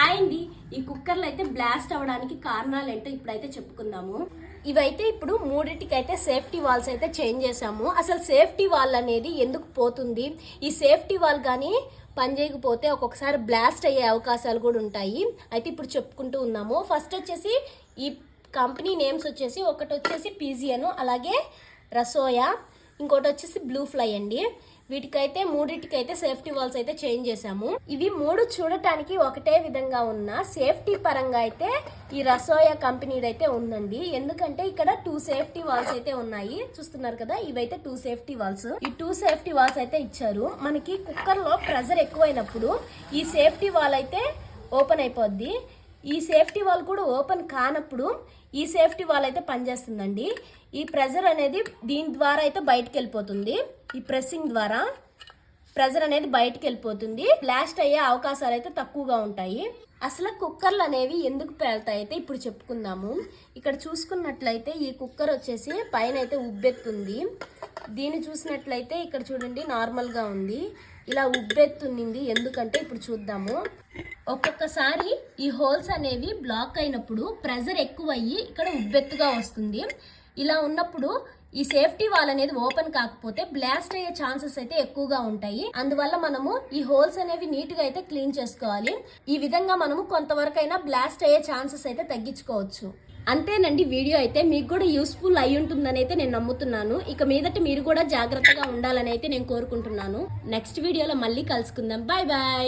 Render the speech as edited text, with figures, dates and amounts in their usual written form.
Hi అండి. ఈ కుక్కర్లు అయితే బ్లాస్ట్ అవ్వడానికి కారణాలు ఏంటో ఇప్పుడైతే చెప్పుకుందాము. ఇవైతే ఇప్పుడు మూడింటికైతే సేఫ్టీ వాల్స్ అయితే చేంజ్ చేసాము. అసలు సేఫ్టీ వాల్ అనేది ఎందుకు పోతుంది, ఈ సేఫ్టీ వాల్ కానీ పనిచేయకపోతే ఒక్కొక్కసారి బ్లాస్ట్ అయ్యే అవకాశాలు కూడా ఉంటాయి. అయితే ఇప్పుడు చెప్పుకుంటూ ఉన్నాము. ఫస్ట్ వచ్చేసి ఈ కంపెనీ నేమ్స్ వచ్చేసి ఒకటి వచ్చేసి పీజియన్, అలాగే రసోయా, ఇంకోటి వచ్చేసి బ్లూ ఫ్లై అండి. వీటికైతే మూడింటికైతే సేఫ్టీ వాల్స్ అయితే చేంజ్ చేసాము. ఇవి మూడు చూడటానికి ఒకటే విధంగా ఉన్న సేఫ్టీ పరంగా అయితే ఈ రసోయా కంపెనీది అయితే ఉందండి. ఎందుకంటే ఇక్కడ 2 సేఫ్టీ వాల్స్ అయితే ఉన్నాయి, చూస్తున్నారు కదా. ఇవైతే 2 సేఫ్టీ వాల్స్. ఈ 2 సేఫ్టీ వాల్స్ అయితే ఇచ్చారు. మనకి కుక్కర్ లో ప్రెజర్ ఎక్కువైనప్పుడు ఈ సేఫ్టీ వాల్ అయితే ఓపెన్ అయిపోద్ది. ఈ సేఫ్టీ వాల్ కూడా ఓపెన్ కానప్పుడు ఈ సేఫ్టీ వాల్ అయితే పనిచేస్తుందండి. ఈ ప్రెజర్ అనేది దీని ద్వారా అయితే బయటకు వెళ్ళిపోతుంది. ఈ ప్రెస్సింగ్ ద్వారా ప్రెజర్ అనేది బయటకు వెళ్ళిపోతుంది. బ్లాస్ట్ అయ్యే అవకాశాలు అయితే తక్కువగా ఉంటాయి. అసలు కుక్కర్లు అనేవి ఎందుకు పేలుతాయి అయితే ఇప్పుడు చెప్పుకుందాము. ఇక్కడ చూసుకున్నట్లయితే ఈ కుక్కర్ వచ్చేసి పైన అయితే ఉబ్బెత్తుంది. దీన్ని చూసినట్లయితే ఇక్కడ చూడండి నార్మల్గా ఉంది. ఇలా ఉబ్బెత్తునింది ఎందుకంటే ఇప్పుడు చూద్దాము. ఒక్కొక్కసారి ఈ హోల్స్ అనేవి బ్లాక్ అయినప్పుడు ప్రెజర్ ఎక్కువ అయ్యి ఇక్కడ ఉబ్బెత్తుగా వస్తుంది. ఇలా ఉన్నప్పుడు ఈ సేఫ్టీ వాల్ అనేది ఓపెన్ కాకపోతే బ్లాస్ట్ అయ్యే ఛాన్సెస్ అయితే ఎక్కువగా ఉంటాయి. అందువల్ల మనము ఈ హోల్స్ అనేవి నీట్ గా అయితే క్లీన్ చేసుకోవాలి. ఈ విధంగా మనము కొంతవరకు అయినా బ్లాస్ట్ అయ్యే ఛాన్సెస్ అయితే తగ్గించుకోవచ్చు. అంతేనండి, వీడియో అయితే మీకు కూడా యూస్ఫుల్ అయి ఉంటుందని అయితే నేను నమ్ముతున్నాను. ఇక మీదట మీరు కూడా జాగ్రత్తగా ఉండాలని అయితే నేను కోరుకుంటున్నాను. నెక్స్ట్ వీడియోలో మళ్ళీ కలుసుకుందాం. Bye bye.